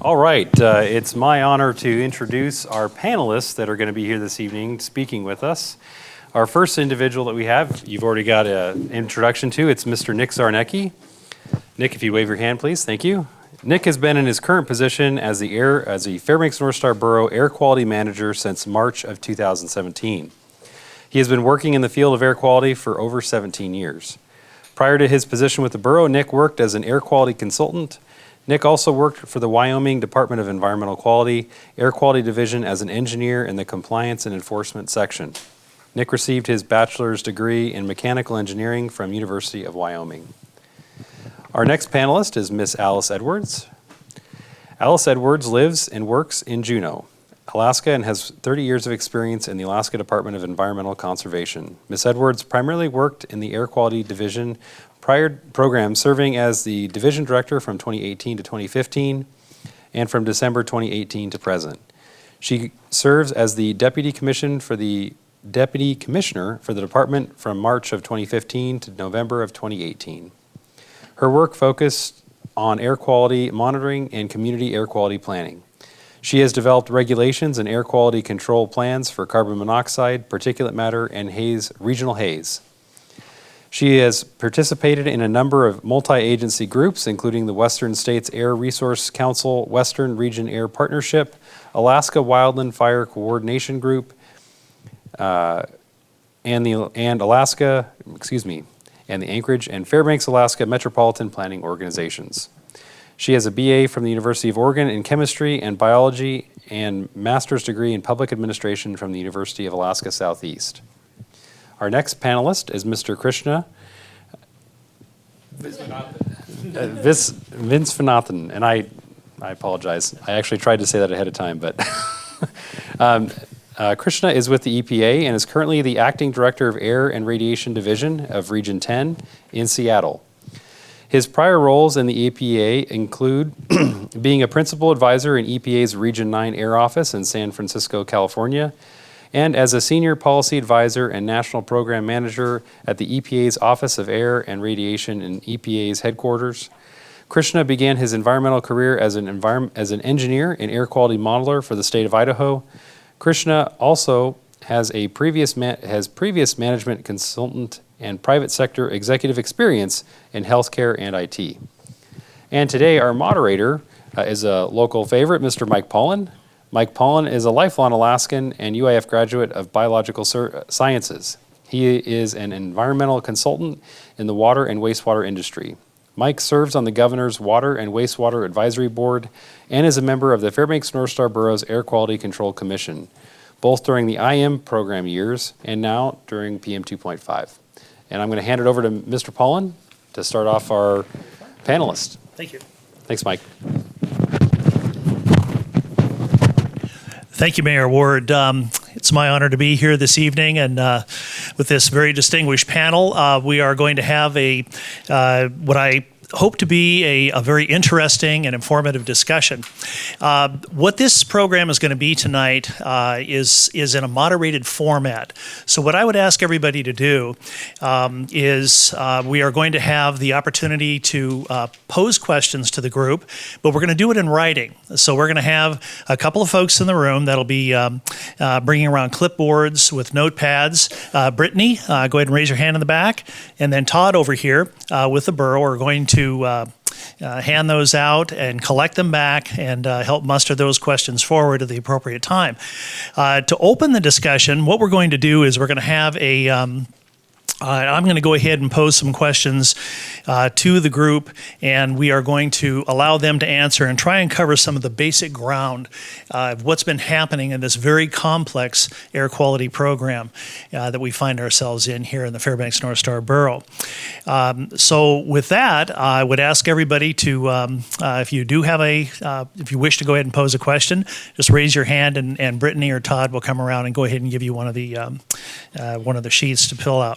All right, it's my honor to introduce our panelists that are going to be here this evening speaking with us. Our first individual that we have, you've already got an introduction to, it's Mr. Nick CZARNECKI. Nick, if you wave your hand, please, thank you. Nick has been in his current position as the Fairbanks North Star Borough Air Quality Manager since March of 2017. He has been working in the field of air quality for over 17 years. Prior to his position with the Borough, Nick worked as an air quality consultant. Nick also worked for the Wyoming Department of Environmental Quality, Air Quality Division as an engineer in the Compliance and Enforcement section. Nick received his bachelor's degree in mechanical engineering from University of Wyoming. Our next panelist is Miss Alice Edwards. Alice Edwards lives and works in Juneau, Alaska, and has 30 years of experience in the Alaska Department of Environmental Conservation. Miss Edwards primarily worked in the Air Quality Division program, serving as the division director from 2018 to 2015 and from December 2018 to present. She serves as the deputy commissioner for the department from March of 2015 to November of 2018. Her work focused on air quality monitoring and community air quality planning. She has developed regulations and air quality control plans for carbon monoxide, particulate matter, and regional haze. She has participated in a number of multi-agency groups, including the Western States Air Resource Council, Western Region Air Partnership, Alaska Wildland Fire Coordination Group, and the Anchorage and Fairbanks, Alaska Metropolitan Planning Organizations. She has a BA from the University of Oregon in chemistry and biology and master's degree in public administration from the University of Alaska Southeast. Our next panelist is Mr. KRISHNA Viswanathan, and I apologize. I actually tried to say that ahead of time, but KRISHNA is with the EPA and is currently the Acting Director of Air and Radiation Division of Region 10 in Seattle. His prior roles in the EPA include being a principal advisor in EPA's Region 9 Air Office in San Francisco, California, and as a senior policy advisor and national program manager at the EPA's Office of Air and Radiation in EPA's headquarters. KRISHNA began his environmental career as an engineer and air quality modeler for the state of Idaho. KRISHNA also has previous management consultant and private sector executive experience in healthcare and IT. And today our moderator is a local favorite, Mr. Mike Paulin. Mike Paulin is a lifelong Alaskan and UIF graduate of biological sciences. He is an environmental consultant in the water and wastewater industry. Mike serves on the Governor's Water and Wastewater Advisory Board and is a member of the Fairbanks North Star Borough's Air Quality Control Commission, both during the IM program years and now during PM 2.5. And I'm going to hand it over to Mr. Paulin to start off our panelists. Thank you. Thanks, Mike. Thank you, Mayor Ward. It's my honor to be here this evening, and with this very distinguished panel, we are going to have what I hope to be a very interesting and informative discussion. What this program is going to be tonight is in a moderated format. So what I would ask everybody to do is we are going to have the opportunity to pose questions to the group, but we're going to do it in writing. So we're going to have a couple of folks in the room that'll be bringing around clipboards with notepads. Brittany, go ahead and raise your hand in the back. And then Todd over here with the Borough are going to hand those out and collect them back and help muster those questions forward at the appropriate time. To open the discussion, what we're going to do is we're going to have I'm going to go ahead and pose some questions to the group, and we are going to allow them to answer and try and cover some of the basic ground of what's been happening in this very complex air quality program that we find ourselves in here in the Fairbanks North Star Borough. So with that, I would ask everybody to, if you wish to go ahead and pose a question, just raise your hand, and Brittany or Todd will come around and go ahead and give you one of the sheets to fill out.